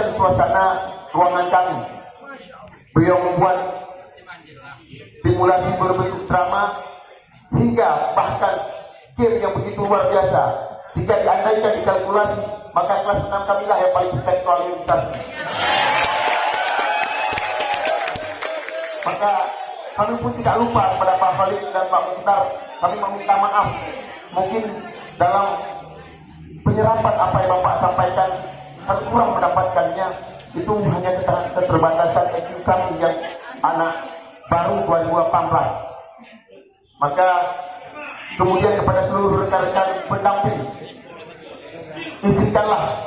meramaikan suasana ruangan kami. Beliau membuat simulasi berbentuk drama hingga bahkan game yang begitu luar biasa. Jika diandaikan dikalkulasi, maka kelas 6 kami lah yang paling spektralisasi. Maka kami pun tidak lupa kepada Pak Khalid dan Pak Mukhtar. Kami meminta maaf. Mungkin dalam penyerapan apa yang Bapak sampaikan kami kurang mendapatkannya. Itu hanya keterbatasan IQ kami yang anak baru 2018. Maka kemudian kepada seluruh rekan-rekan pendamping, izinkanlah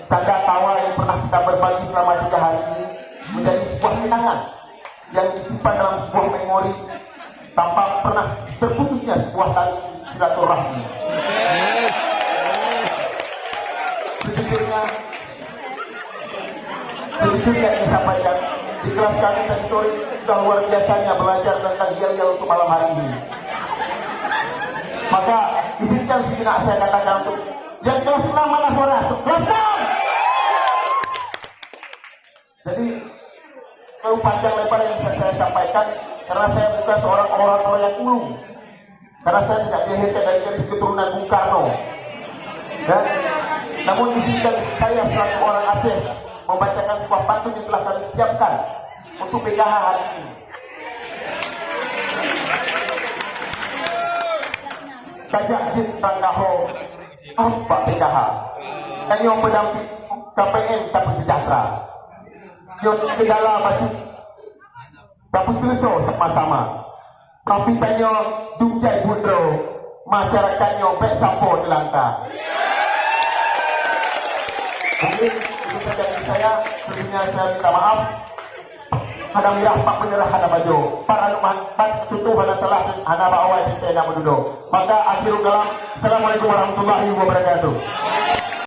canda tawa yang pernah kita berbagi selama 3 hari ini menjadi sebuah kenangan yang disimpan dalam sebuah memori tanpa pernah terputusnya sebuah tali silaturahmi. Sejujurnya yang disampaikan di kelas kami tadi sore sudah luar biasanya belajar tentang yel-yel untuk malam hari ini. Maka izinkan sejenak saya katakan untuk yang kelas 6 mana suara? Kelas 6! Jadi terlalu panjang lebar yang bisa saya sampaikan karena saya bukan seorang orator yang ulung, karena saya tidak dilahirkan dari garis keturunan Bung Karno ya. Namun izinkan saya selaku orang Aceh membacakan sebuah pantun yang telah kami siapkan untuk PKH hari ini. Kajak jin tanggaho Pak PKH kanyo pendamping KPN tapi sejahtera yon kedala baju tapi selesai sama-sama tapi kanyo dungjai budro masyarakatnya pek sampo delangka. Mungkin itu saja dari saya. Sebelumnya saya minta maaf. Hana mirah pak penyerah hana baju para numan pat tutup hana salah hana bawa saya nak berduduk. Maka akhirul kalam. Assalamualaikum warahmatullahi wabarakatuh.